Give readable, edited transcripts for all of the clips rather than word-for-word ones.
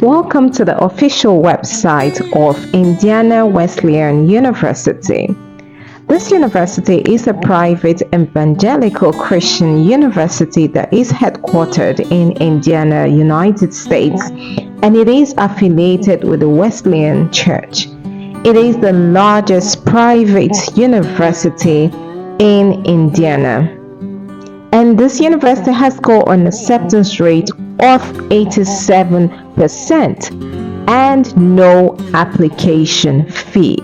Welcome to the official website of Indiana Wesleyan University. This university is a private evangelical Christian university that is headquartered in Indiana, United States, and it is affiliated with the Wesleyan Church. It is the largest private university in Indiana. And this university has got an acceptance rate of 87% and no application fee.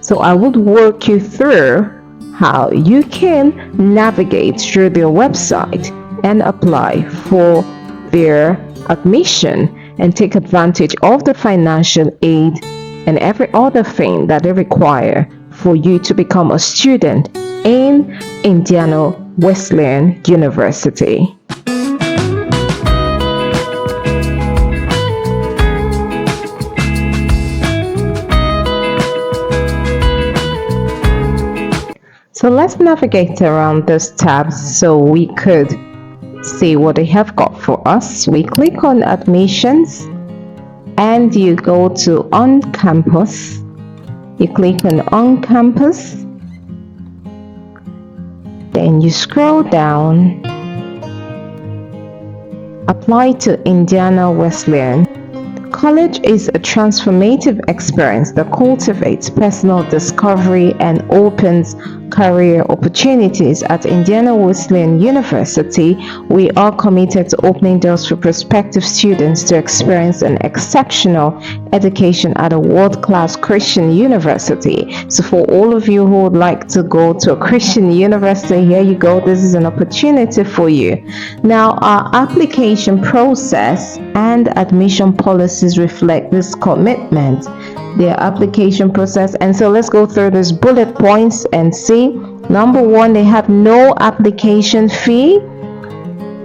So I would walk you through how you can navigate through their website and apply for their admission and take advantage of the financial aid and every other thing that they require for you to become a student in Indiana Wesleyan University. So let's navigate around this tab so we could see what they have got for us. We click on admissions and you go to on campus. You click on campus. Then you scroll down. Apply to Indiana Wesleyan. College is a transformative experience that cultivates personal discovery and opens career opportunities. At Indiana Wesleyan University, we are committed to opening doors for prospective students to experience an exceptional education at a world-class Christian university. So for all of you who would like to go to a Christian university, here you go. This is an opportunity for you. Now, our application process and admission policies reflect this commitment, their application process. And so let's go through these bullet points and see. Number one, they have no application fee.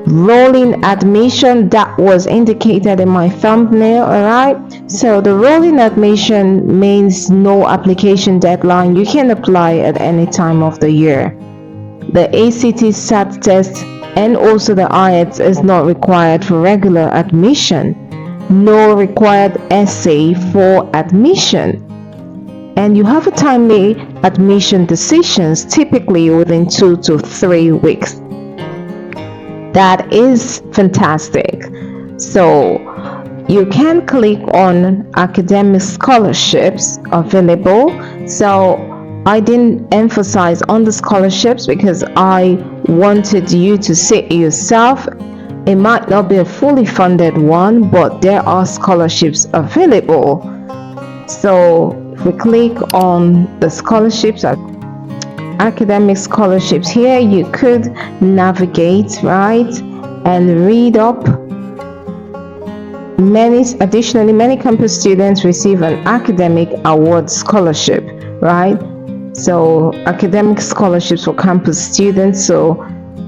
Rolling admission, that was indicated in my thumbnail. All right, so the rolling admission means no application deadline. You can apply at any time of the year. The ACT SAT test and also the IELTS is not required for regular admission. No required essay for admission. And you have a timely admission decisions, typically within 2 to 3 weeks. That is fantastic. So you can click on academic scholarships available. So I didn't emphasize on the scholarships because I wanted you to see it yourself. It might not be a fully funded one, but there are scholarships available. So if we click on the scholarships, academic scholarships, here you could navigate, right, and read up. Additionally, many campus students receive an academic award scholarship, right? So academic scholarships for campus students. So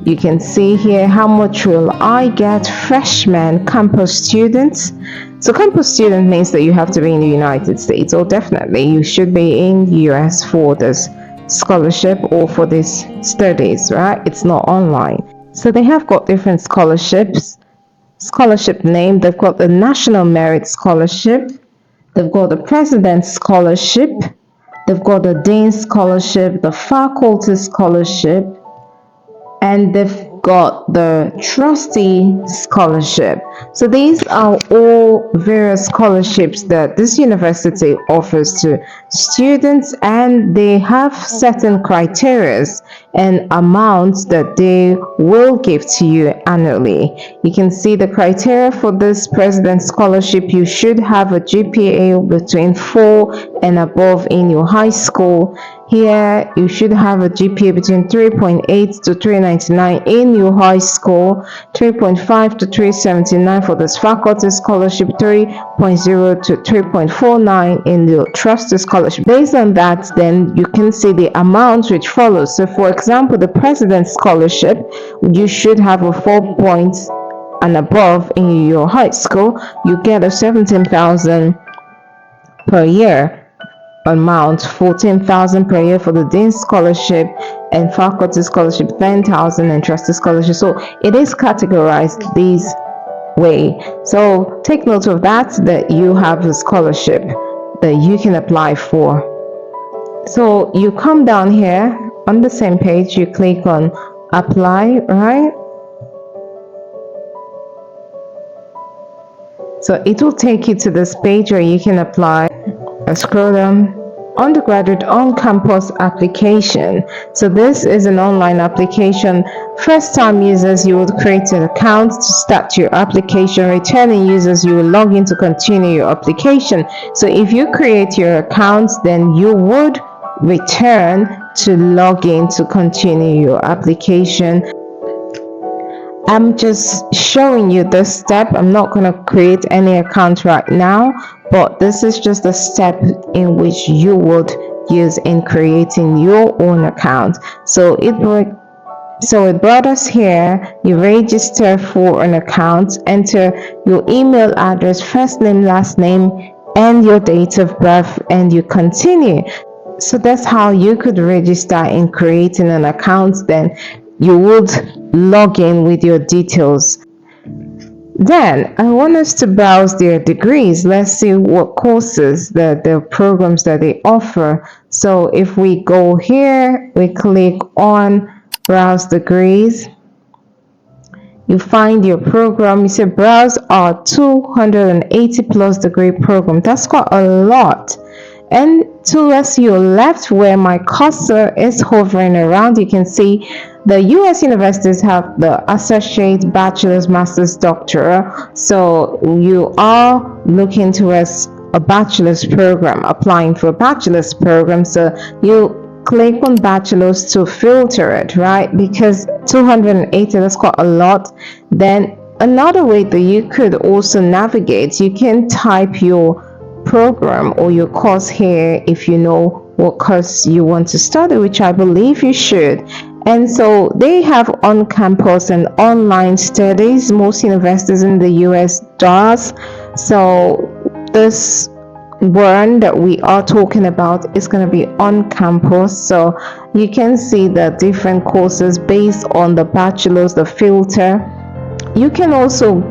you can see here, how much will I get? Freshman campus students. So campus student means that you have to be in the United States. So definitely you should be in the US for this scholarship or for these studies, right? It's not online. So they have got different scholarships. Scholarship name, they've got the National Merit Scholarship. They've got the President's Scholarship. They've got the Dean Scholarship, the Faculty Scholarship, and they've got the Trustee Scholarship. So these are all various scholarships that this university offers to students, and they have certain criteria and amounts that they will give to you annually. You can see the criteria for this President's Scholarship. You should have a GPA between 4 and above in your high school. Here, you should have a GPA between 3.8 to 399 in your high school, 3.5 to 379 for this Faculty Scholarship, 3.0 to 3.49 in the Trustee Scholarship. Based on that, then you can see the amount which follows. So for example, the President's Scholarship, you should have a 4 points and above in your high school. You get a 17,000 per year amount, 14,000 per year for the Dean Scholarship, and Faculty Scholarship 10,000, and Trustee Scholarship. So it is categorized these way. So take note of that you have a scholarship that you can apply for. So you come down here on the same page, you click on apply, right? So it will take you to this page where you can apply. Scroll down, undergraduate on-campus application. So this is an online application. First-time users, you would create an account to start your application. Returning users, you will log in to continue your application. So if you create your account, then you would return to log in to continue your application. I'm just showing you this step. I'm not going to create any account right now, but this is just a step in which you would use in creating your own account. So it brought us here. You register for an account, enter your email address, first name, last name, and your date of birth, and you continue. So that's how you could register in creating an account. Then you would log in with your details. Then I want us to browse their degrees. Let's see what courses, the programs that they offer. So if we go here, we click on browse degrees. You find your program. You say browse our 280 plus degree program. That's quite a lot. And towards your left, where my cursor is hovering around, you can see the US universities have the associate, bachelor's, master's, doctoral. So you are looking towards a bachelor's program, applying for a bachelor's program. So you click on bachelor's to filter it, right? Because 280, that's quite a lot. Then another way that you could also navigate, you can type your program or your course here if you know what course you want to study, which I believe you should. And so they have on-campus and online studies. Most universities in the US does. So this one that we are talking about is going to be on campus. So you can see the different courses based on the bachelor's, the filter. You can also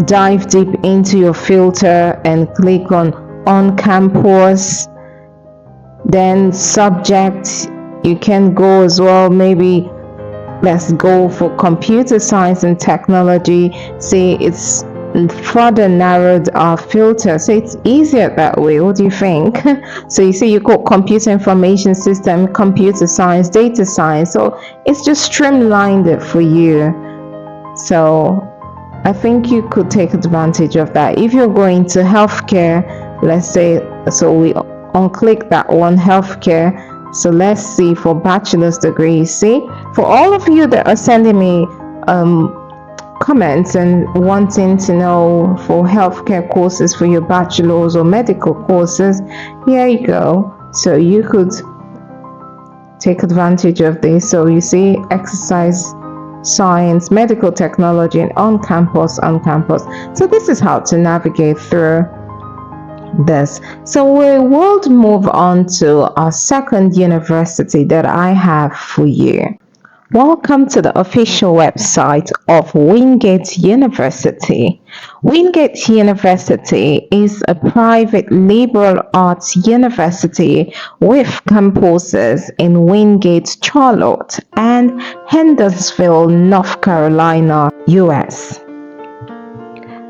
dive deep into your filter and click on campus, then subject. You can go as well, maybe let's go for computer science and technology. See, it's further narrowed our filter, so it's easier that way. What do you think? So you see, you got computer information system, computer science, data science, so it's just streamlined it for you. So I think you could take advantage of that. If you're going to healthcare, let's say, so we unclick that one, healthcare. So let's see for bachelor's degree. See, for all of you that are sending me comments and wanting to know for healthcare courses for your bachelor's or medical courses, here you go. So you could take advantage of this. So you see, exercise science, medical technology, and on campus. So this is how to navigate through this. So we will move on to our second university that I have for you. Welcome to the official website of Wingate University. Wingate University is a private liberal arts university with campuses in Wingate, Charlotte, and Hendersonville, North Carolina, US.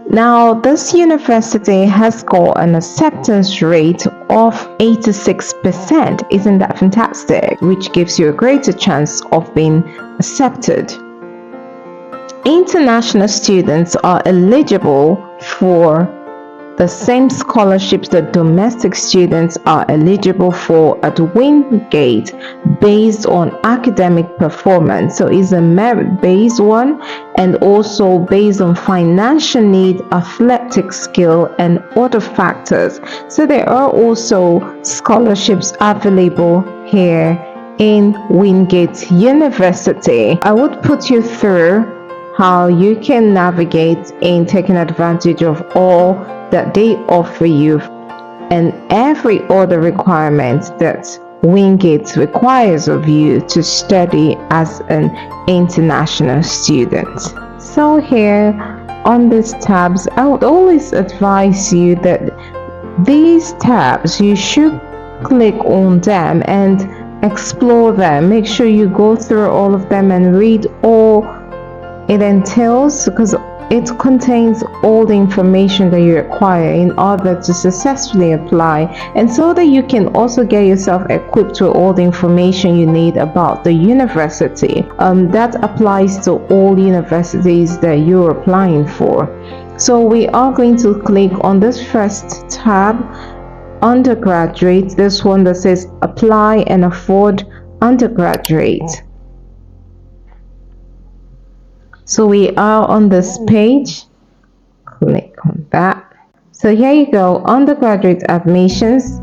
Now, this university has got an acceptance rate of 86%. Isn't that fantastic? Which gives you a greater chance of being accepted. International students are eligible for the same scholarships that domestic students are eligible for at Wingate based on academic performance. So it's a merit-based one, and also based on financial need, athletic skill, and other factors. So there are also scholarships available here in Wingate University. I would put you through how you can navigate in taking advantage of all that they offer you and every other requirement that Wingate requires of you to study as an international student. So here on these tabs, I would always advise you that these tabs, you should click on them and explore them. Make sure you go through all of them and read all it entails, because it contains all the information that you require in order to successfully apply, and so that you can also get yourself equipped with all the information you need about the university. That applies to all universities that you're applying for. So we are going to click on this first tab, undergraduate, this one that says apply and afford undergraduate. So we are on this page. Click on that. So here you go, undergraduate admissions.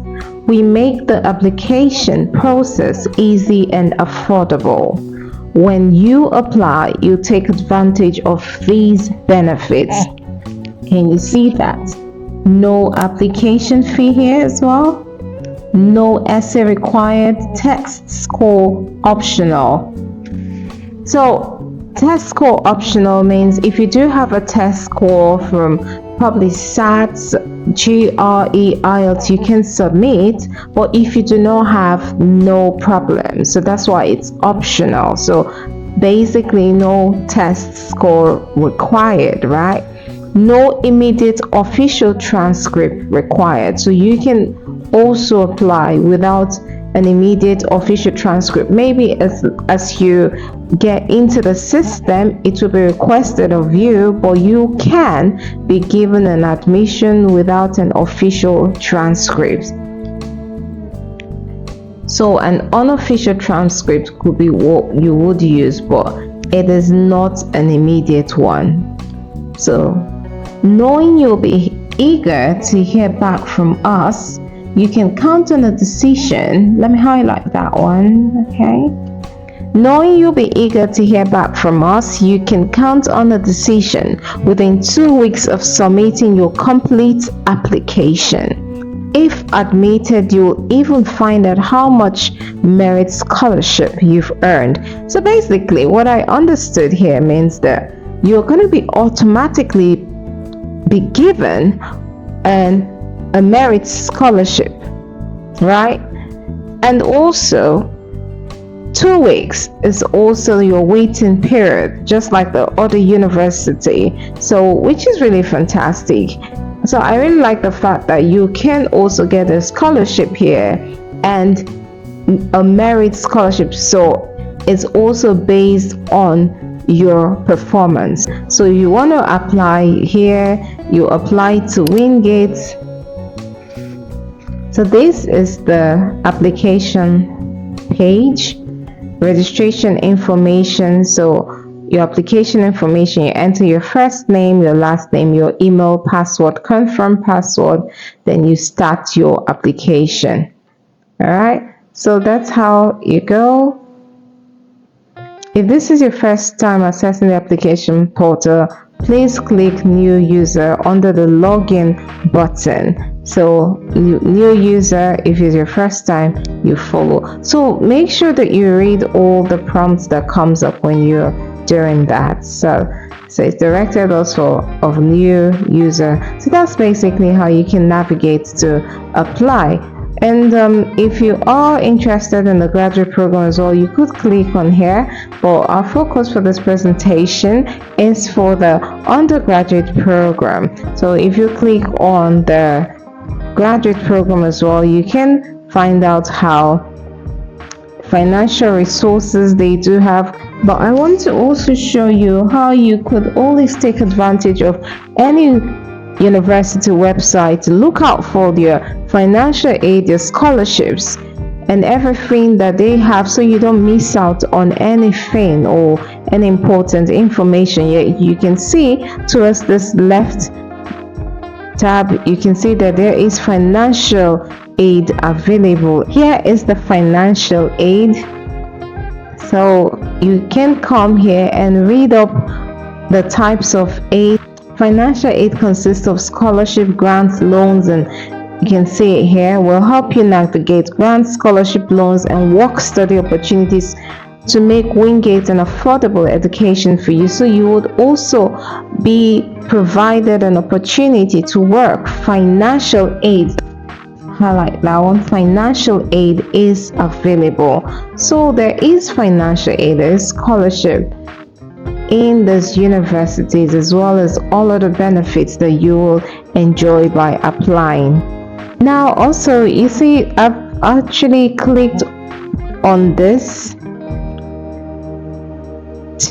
We make the application process easy and affordable. When you apply, you take advantage of these benefits. Can you see that? No application fee here as well. No essay required. Test score optional. So test score optional means if you do have a test score from probably SATs, GRE, IELTS, you can submit, but if you do not have, no problem. So that's why it's optional. So basically no test score required, right? No immediate official transcript required. So you can also apply without an immediate official transcript. Maybe as you get into the system, it will be requested of you, but you can be given an admission without an official transcript. So an unofficial transcript could be what you would use, but it is not an immediate one. So knowing you'll be eager to hear back from us, you can count on a decision. Let me highlight that one, okay? Knowing you'll be eager to hear back from us, you can count on a decision within 2 weeks of submitting your complete application. If admitted, you'll even find out how much merit scholarship you've earned. So basically, what I understood here means that you're going to be automatically be given a merit scholarship, right? And also 2 weeks is also your waiting period, just like the other university, so which is really fantastic. So I really like the fact that you can also get a scholarship here and a merit scholarship, so it's also based on your performance. So you want to apply here, you apply to Wingate. So this is the application page, registration information. So your application information, you enter your first name, your last name, your email, password, confirm password, then you start your application. All right, so that's how you go. If this is your first time accessing the application portal, please click new user under the login button. So new user, if it's your first time, you follow. So make sure that you read all the prompts that comes up when you're doing that. So it's directed also of new user. So that's basically how you can navigate to apply. And if you are interested in the graduate program as well, you could click on here, but our focus for this presentation is for the undergraduate program. So if you click on the graduate program as well, you can find out how financial resources they do have. But I want to also show you how you could always take advantage of any university website. Look out for their financial aid, their scholarships, and everything that they have, so you don't miss out on anything or any important information. You can see towards this left tab, you can see that there is financial aid available. Here is the financial aid. So you can come here and read up the types of aid. Financial aid consists of scholarship, grants, loans, and you can see it here. Will help you navigate grants, scholarship, loans, and work study opportunities to make Wingate an affordable education for you. So you would also be provided an opportunity to work. Financial aid, highlight that one, financial aid is available. So there is financial aid, there is scholarship in these universities, as well as all other benefits that you will enjoy by applying. Now also, you see, I've actually clicked on this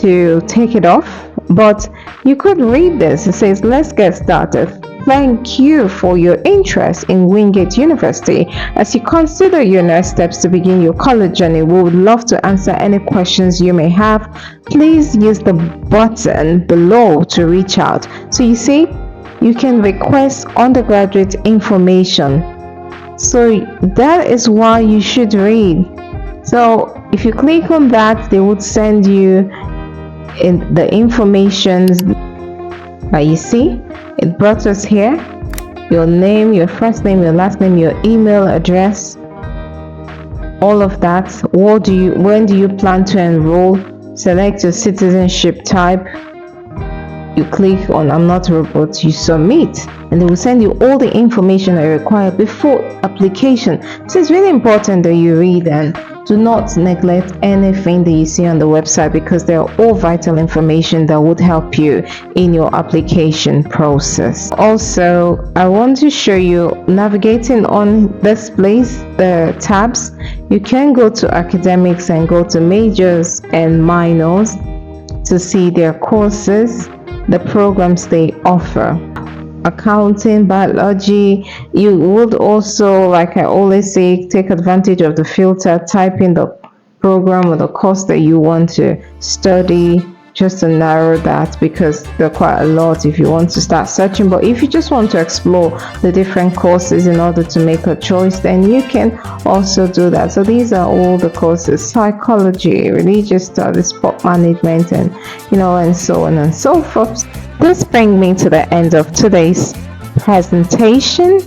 to take it off, but you could read this. It says, let's get started. Thank you for your interest in Wingate University. As you consider your next steps to begin your college journey, we would love to answer any questions you may have. Please use the button below to reach out. So you see, you can request undergraduate information. So that is why you should read. So if you click on that, they would send you in the information. You see, it brought us here, your name, your first name, your last name, your email address, all of that. When do you plan to enroll? Select your citizenship type. You click on I'm not a robot, you submit, and they will send you all the information that you require before application. So it's really important that you read and do not neglect anything that you see on the website, because they are all vital information that would help you in your application process. Also, I want to show you navigating on this place, the tabs. You can go to academics and go to majors and minors to see their courses, the programs they offer. Accounting, biology. You would also, like I always say, take advantage of the filter, type in the program or the course that you want to study, just to narrow that, because there are quite a lot if you want to start searching. But if you just want to explore the different courses in order to make a choice, then you can also do that. So these are all the courses: psychology, religious studies, sport management, and and so on and so forth. This brings me to the end of today's presentation,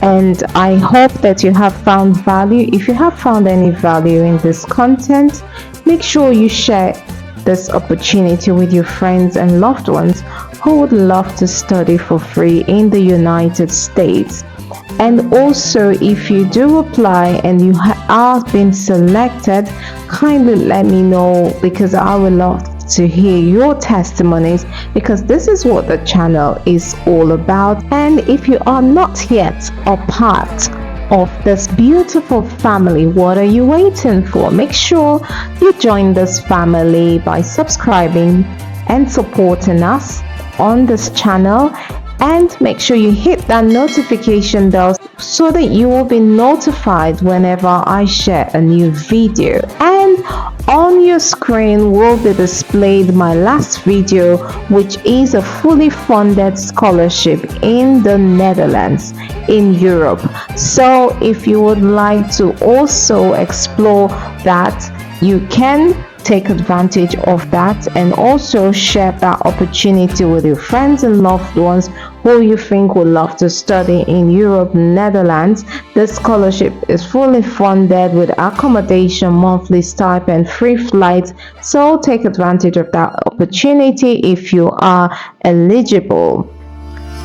and I hope that you have found value. If you have found any value in this content, make sure you share this opportunity with your friends and loved ones who would love to study for free in the United States. And also, if you do apply and you are being selected, kindly let me know, because I would love to hear your testimonies, because this is what the channel is all about. And if you are not yet a part of this beautiful family, what are you waiting for? Make sure you join this family by subscribing and supporting us on this channel, and make sure you hit that notification bell so that you will be notified whenever I share a new video. And on your screen will be displayed my last video, which is a fully funded scholarship in the Netherlands, in Europe. So if you would like to also explore that, you can take advantage of that and also share that opportunity with your friends and loved ones who you think would love to study in Europe, Netherlands. The scholarship is fully funded with accommodation, monthly stipend, free flights. So take advantage of that opportunity if you are eligible.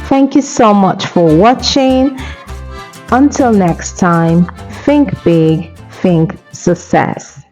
Thank you so much for watching. Until next time, think big, think success.